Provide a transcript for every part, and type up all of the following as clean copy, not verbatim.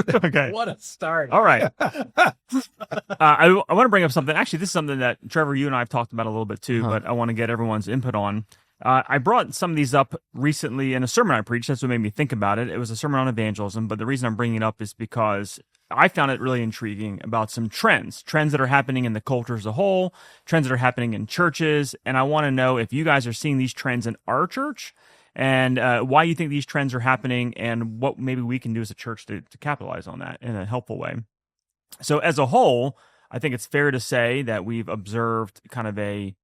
Okay. What a start. All right. I want to bring up something. Actually, this is something that Trevor, you and I have talked about a little bit too, but I want to get everyone's input on. I brought some of these up recently in a sermon I preached. That's what made me think about it. It was a sermon on evangelism, but the reason I'm bringing it up is because I found it really intriguing about some trends that are happening in the culture as a whole, trends that are happening in churches, and I want to know if you guys are seeing these trends in our church and why you think these trends are happening and what maybe we can do as a church to capitalize on that in a helpful way. So as a whole, I think it's fair to say that we've observed kind of a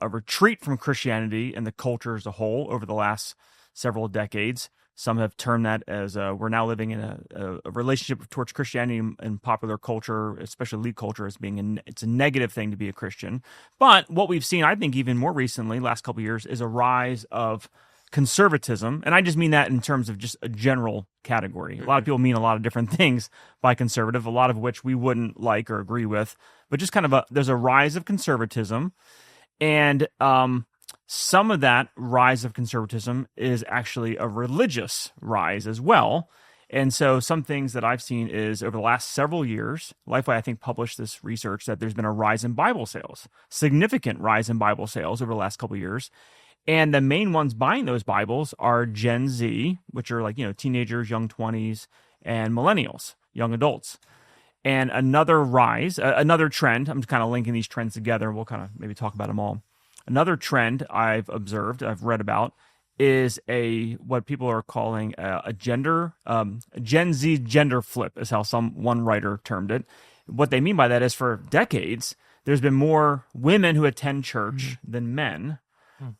retreat from Christianity and the culture as a whole over the last several decades. Some have termed that as we're now living in a relationship towards Christianity and popular culture, especially elite culture, as being it's a negative thing to be a Christian. But what we've seen, I think, even more recently, last couple of years, is a rise of conservatism. And I just mean that in terms of just a general category. A lot of people mean a lot of different things by conservative, a lot of which we wouldn't like or agree with. But just kind of there's a rise of conservatism. And some of that rise of conservatism is actually a religious rise as well. And so some things that I've seen is over the last several years, Lifeway, I think, published this research that there's been a rise in Bible sales, significant rise in Bible sales over the last couple of years. And the main ones buying those Bibles are Gen Z, which are like, teenagers, young 20s, and millennials, young adults. And another rise, another trend, I'm just kind of linking these trends together, and we'll kind of maybe talk about them all. Another trend I've observed, I've read about, is what people are calling a Gen Z gender flip, is how one writer termed it. What they mean by that is for decades, there's been more women who attend church than men.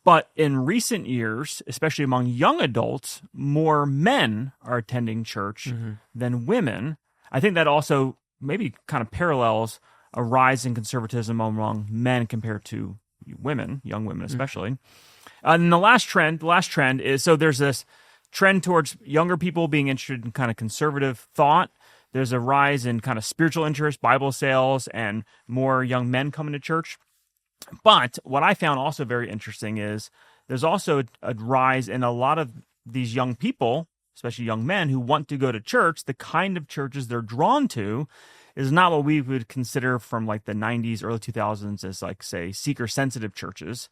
But in recent years, especially among young adults, more men are attending church than women. I think that also maybe kind of parallels a rise in conservatism among men compared to women, young women especially. And the last trend is, so there's this trend towards younger people being interested in kind of conservative thought. There's a rise in kind of spiritual interest, Bible sales, and more young men coming to church. But what I found also very interesting is there's also a rise in a lot of these young people, especially young men, who want to go to church. The kind of churches they're drawn to is not what we would consider from like the 90s, early 2000s as like, say, seeker-sensitive churches.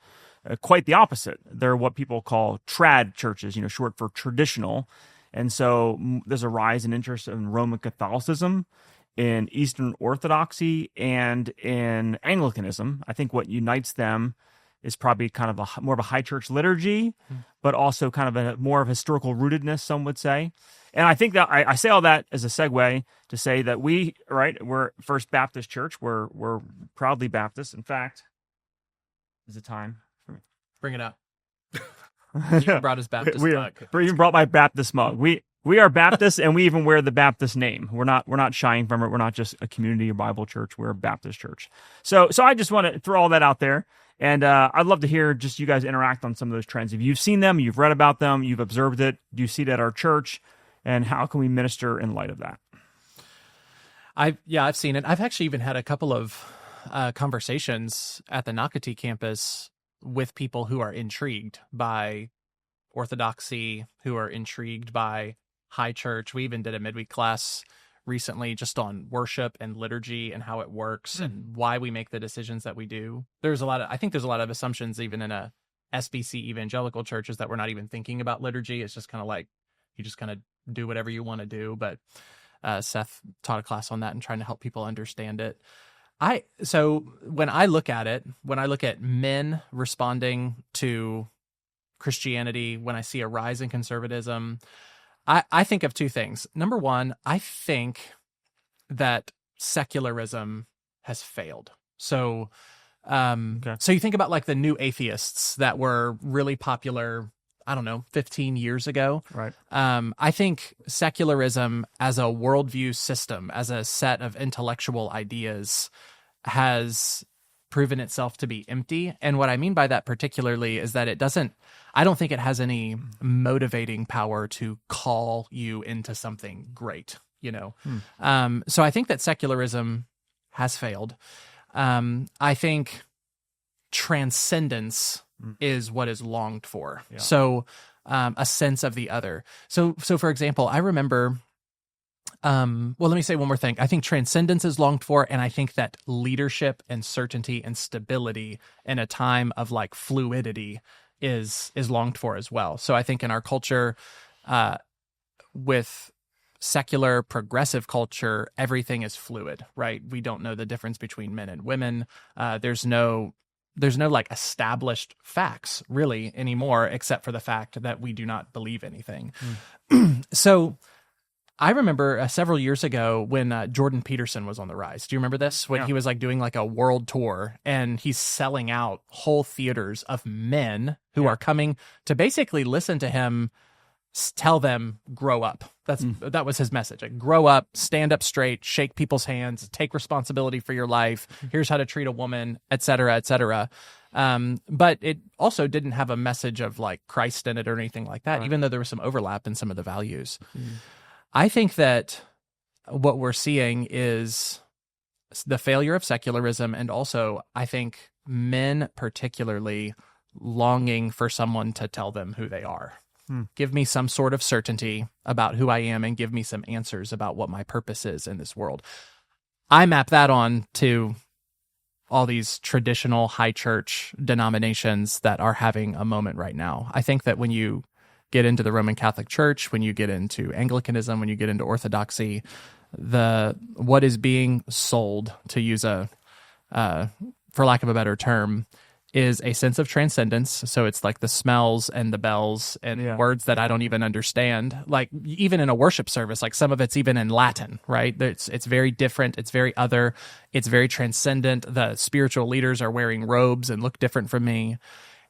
Quite the opposite. They're what people call trad churches, short for traditional. And so there's a rise in interest in Roman Catholicism, in Eastern Orthodoxy, and in Anglicanism. I think what unites them is probably kind of more of a high church liturgy, but also kind of more of historical rootedness, some would say. And I think that I say all that as a segue to say that we're First Baptist Church. We're proudly Baptist. In fact, is it time? Bring it out. You brought his Baptist mug. We even brought my Baptist mug. We are Baptist, and we even wear the Baptist name. We're not shying from it. We're not just a community or Bible church. We're a Baptist church. So I just want to throw all that out there, and I'd love to hear just you guys interact on some of those trends. If you've seen them, you've read about them, you've observed it, do you see it at our church, and how can we minister in light of that? I've seen it. I've actually even had a couple of conversations at the Nocatee campus with people who are intrigued by orthodoxy, who are intrigued by high church. We even did a midweek class recently just on worship and liturgy and how it works and why we make the decisions that we do. I think there's a lot of assumptions even in a SBC evangelical churches that we're not even thinking about liturgy. It's just kind of like, you just kind of do whatever you want to do. But Seth taught a class on that and trying to help people understand it. So when I look at men responding to Christianity, when I see a rise in conservatism, I think of two things. Number one, I think that secularism has failed. So, So you think about like the new atheists that were really popular, 15 years ago. Right. I think secularism as a worldview system, as a set of intellectual ideas, has proven itself to be empty. And what I mean by that particularly is that I don't think it has any motivating power to call you into something great, So I think that secularism has failed. I think transcendence is what is longed for. Yeah. So a sense of the other. So for example, I remember Well, let me say one more thing. I think transcendence is longed for, and I think that leadership and certainty and stability in a time of like fluidity is longed for as well. So I think in our culture, with secular progressive culture, everything is fluid, right? We don't know the difference between men and women. There's no like established facts really anymore, except for the fact that we do not believe anything. So I remember several years ago when Jordan Peterson was on the rise. Do you remember this? When he was like doing like a world tour, and he's selling out whole theaters of men who are coming to basically listen to him tell them, grow up. That was his message. Like, grow up, stand up straight, shake people's hands, take responsibility for your life. Here's how to treat a woman, et cetera, et cetera. But it also didn't have a message of like Christ in it or anything like that, even though there was some overlap in some of the values. I think that what we're seeing is the failure of secularism, and also I think men particularly longing for someone to tell them who they are. Give me some sort of certainty about who I am, and give me some answers about what my purpose is in this world. I map that on to all these traditional high church denominations that are having a moment right now. I think that when you get into the Roman Catholic Church, when you get into Anglicanism, when you get into Orthodoxy, what is being sold, to use a for lack of a better term, is a sense of transcendence. So it's like the smells and the bells and words that I don't even understand. Like even in a worship service, like some of it's even in Latin, right? It's very different. It's very other. It's very transcendent. The spiritual leaders are wearing robes and look different from me.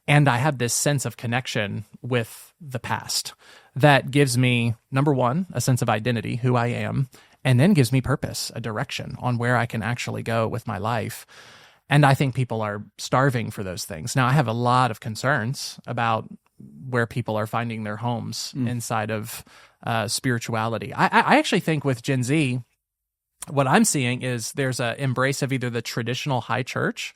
And I have this sense of connection with the past that gives me, number one, a sense of identity, who I am, and then gives me purpose, a direction on where I can actually go with my life. And I think people are starving for those things. Now, I have a lot of concerns about where people are finding their homes inside of spirituality. I actually think with Gen Z, what I'm seeing is there's an embrace of either the traditional high church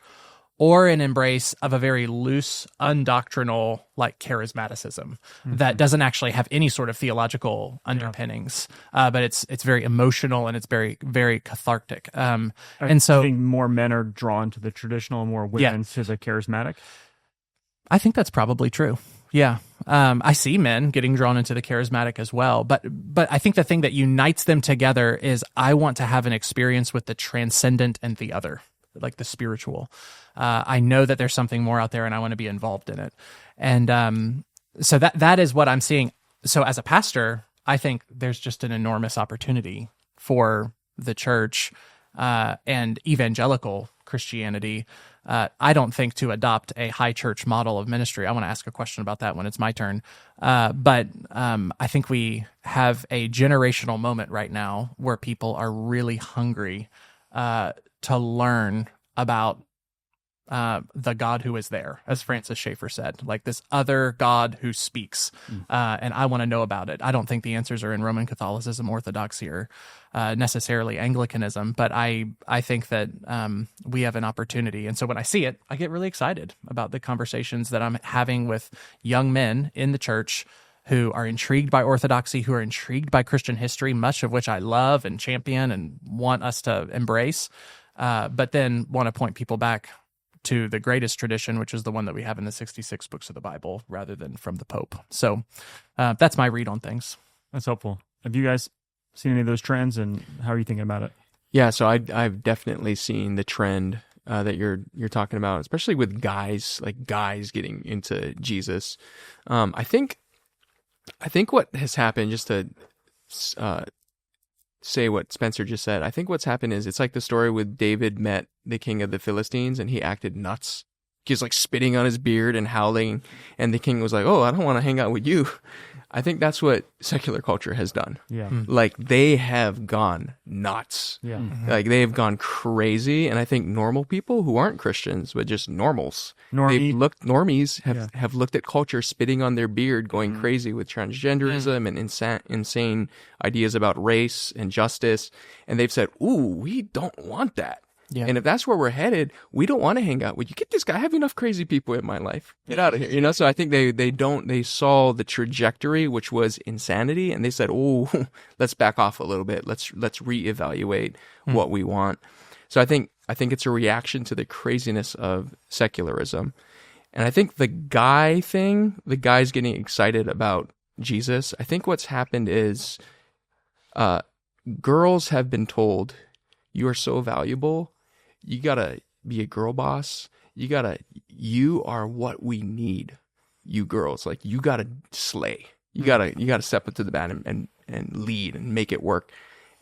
or an embrace of a very loose, undoctrinal, like charismaticism that doesn't actually have any sort of theological underpinnings, but it's very emotional and it's very, very cathartic. And so, I think more men are drawn to the traditional, and more women to the charismatic. I think that's probably true. Yeah. I see men getting drawn into the charismatic as well, but I think the thing that unites them together is I want to have an experience with the transcendent and the other, like the spiritual. I know that there's something more out there, and I want to be involved in it. And so that is what I'm seeing. So as a pastor, I think there's just an enormous opportunity for the church and evangelical Christianity. I don't think to adopt a high church model of ministry. I want to ask a question about that when it's my turn. But I think we have a generational moment right now where people are really hungry to learn about the God who is there, as Francis Schaeffer said, like this other God who speaks, and I want to know about it. I don't think the answers are in Roman Catholicism, Orthodoxy, or necessarily Anglicanism, but I think that we have an opportunity. And so when I see it, I get really excited about the conversations that I'm having with young men in the church who are intrigued by Orthodoxy, who are intrigued by Christian history, much of which I love and champion and want us to embrace, but then want to point people back to the greatest tradition, which is the one that we have in the 66 books of the Bible, rather than from the Pope. So that's my read on things. That's helpful. Have you guys seen any of those trends, and how are you thinking about it? Yeah, so I've definitely seen the trend that you're talking about, especially with guys getting into Jesus. I think what has happened, just to say what Spencer just said, I think what's happened is it's like the story with David met the king of the Philistines and he acted nuts. He was like spitting on his beard and howling, and the king was like, "Oh, I don't want to hang out with you." I think that's what secular culture has done. Yeah. Like they have gone nuts. Yeah. Like they have gone crazy. And I think normal people who aren't Christians, but just normies have looked at culture spitting on their beard, going crazy with transgenderism and insane ideas about race and justice. And they've said, "Ooh, we don't want that." Yeah. And if that's where we're headed, we don't want to hang out with you. Get this guy. I have enough crazy people in my life. Get out of here. You know, so I think they saw the trajectory, which was insanity, and they said, oh, let's back off a little bit. Let's reevaluate what we want. So I think it's a reaction to the craziness of secularism. And I think the guy's getting excited about Jesus. I think what's happened is girls have been told, you are so valuable. You gotta be a girl boss. You are what we need. You girls, like, you gotta slay. You gotta step up to the bat and lead and make it work.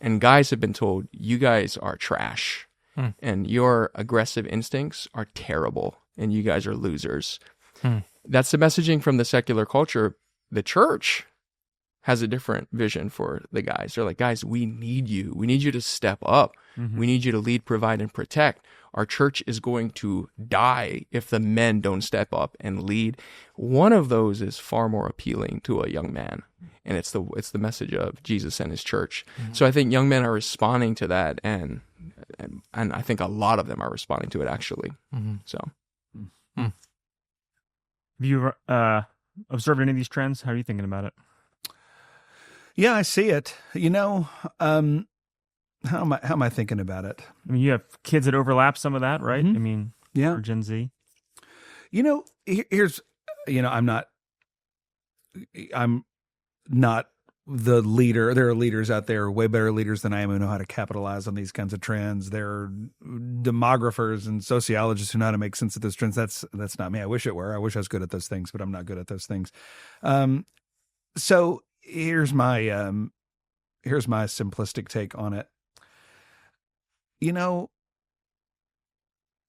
And guys have been told, you guys are trash, and your aggressive instincts are terrible, and you guys are losers. That's the messaging from the secular culture. The church has a different vision for the guys. They're like, guys, we need you. We need you to step up. We need you to lead, provide, and protect. Our church is going to die if the men don't step up and lead. One of those is far more appealing to a young man, and it's the message of Jesus and his church. So I think young men are responding to that, and I think a lot of them are responding to it, actually. So, have you observed any of these trends? How are you thinking about it? Yeah, I see it. You know, how am I thinking about it? I mean, you have kids that overlap some of that, right? I mean, Yeah. for Gen Z. You know, here's, you know, I'm not the leader. There are leaders out there, way better leaders than I am, who know how to capitalize on these kinds of trends. There are demographers and sociologists who know how to make sense of those trends. That's not me. I wish it were. I wish I was good at those things, but I'm not good at those things. So here's my simplistic take on it. You know,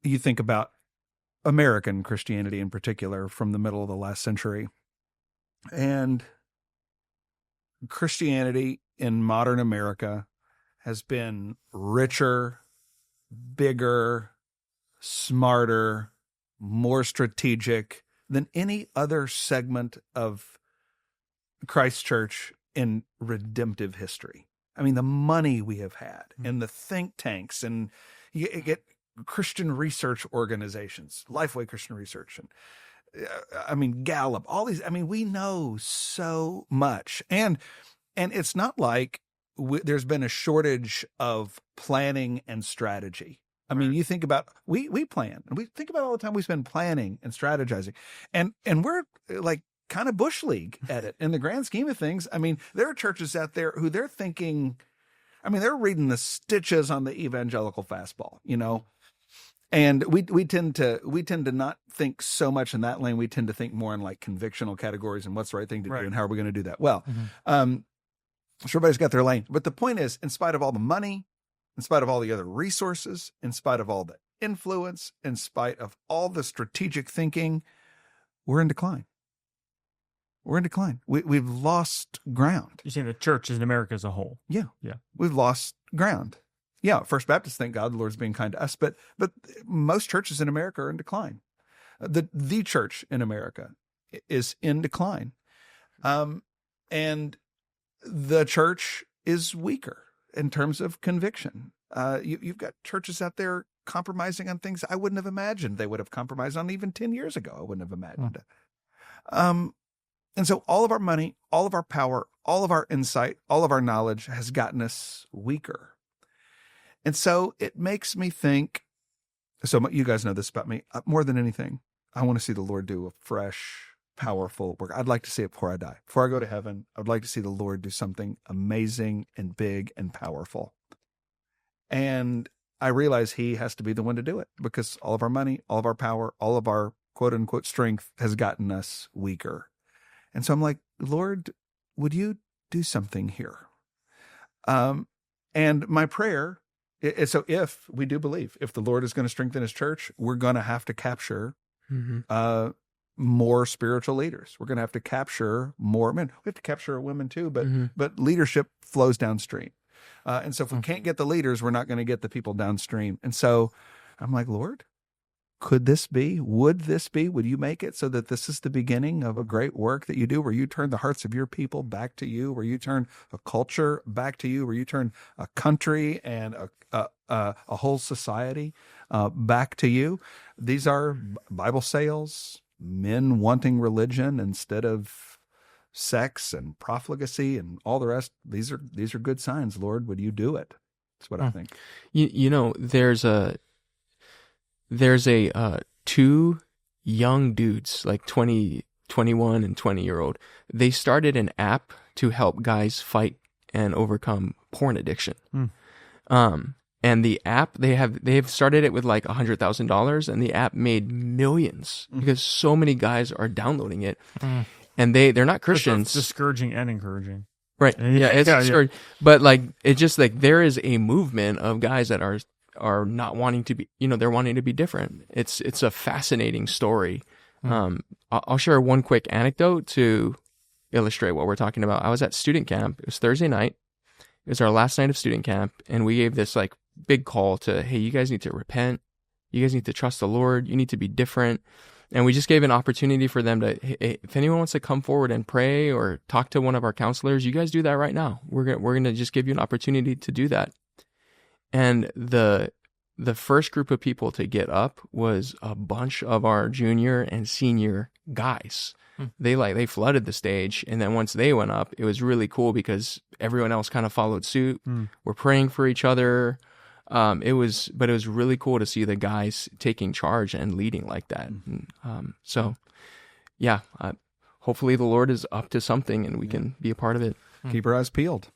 you think about American Christianity in particular from the middle of the last century, and Christianity in modern America has been richer, bigger, smarter, more strategic than any other segment of Christ Church in redemptive history. I mean, the money we have had and the think tanks, and you get Christian research organizations, Lifeway Christian Research, and Gallup, all these. I mean, we know so much, and it's not like there's been a shortage of planning and strategy. I mean, you think about we plan, and we think about all the time we spend planning and strategizing, and we're like kind of bush league at it in the grand scheme of things. I mean, there are churches out there who they're thinking, I mean, they're reading the stitches on the evangelical fastball, you know, and we tend to not think so much in that lane. We tend to think more in like convictional categories and what's the right thing to do and how are we going to do that? Well, so everybody's got their lane, but the point is, in spite of all the money, in spite of all the other resources, in spite of all the influence, in spite of all the strategic thinking, we're in decline. We're in decline. We've lost ground. You're saying the church is in America as a whole. Yeah. Yeah. We've lost ground. Yeah. First Baptist, thank God the Lord's being kind to us, but most churches in America are in decline. The church in America is in decline. And the church is weaker in terms of conviction. You've got churches out there compromising on things I wouldn't have imagined they would have compromised on even 10 years ago. I wouldn't have imagined it. And so all of our money, all of our power, all of our insight, all of our knowledge has gotten us weaker. And so it makes me think, so you guys know this about me, more than anything, I want to see the Lord do a fresh, powerful work. I'd like to see it before I die. Before I go to heaven, I'd like to see the Lord do something amazing and big and powerful. And I realize he has to be the one to do it because all of our money, all of our power, all of our quote unquote strength has gotten us weaker. And so I'm like, Lord, would you do something here? And my prayer is, so if we do believe, if the Lord is going to strengthen his church, we're going to have to capture more spiritual leaders. We're going to have to capture more men. We have to capture women too, but leadership flows downstream. And so if we can't get the leaders, we're not going to get the people downstream. And so I'm like, Lord, Could this be? Would this be? Would you make it so that this is the beginning of a great work that you do, where you turn the hearts of your people back to you, where you turn a culture back to you, where you turn a country and a whole society back to you? These are Bible sales, men wanting religion instead of sex and profligacy and all the rest. These are good signs. Lord, would you do it? That's what I think. You know, there's two young dudes, like 21 and 20-year-old. They started an app to help guys fight and overcome porn addiction. And the app, they've started it with like $100,000, and the app made millions because so many guys are downloading it. And they're not Christians. It's discouraging and encouraging. Right. Yeah, it's discouraging. But like, it's just like there is a movement of guys that are not wanting to be, they're wanting to be different. It's a fascinating story. I'll share one quick anecdote to illustrate what we're talking about. I was at student camp. It was Thursday night. It was our last night of student camp, and we gave this like big call to, hey, you guys need to repent. You guys need to trust the Lord. You need to be different. And we just gave an opportunity for them to, hey, if anyone wants to come forward and pray or talk to one of our counselors, you guys do that right now. We're gonna just give you an opportunity to do that. And the first group of people to get up was a bunch of our junior and senior guys. They flooded the stage, and then once they went up, it was really cool because everyone else kind of followed suit. We're praying for each other. It was really cool to see the guys taking charge and leading like that. Hopefully the Lord is up to something, and we can be a part of it. Keep our eyes peeled.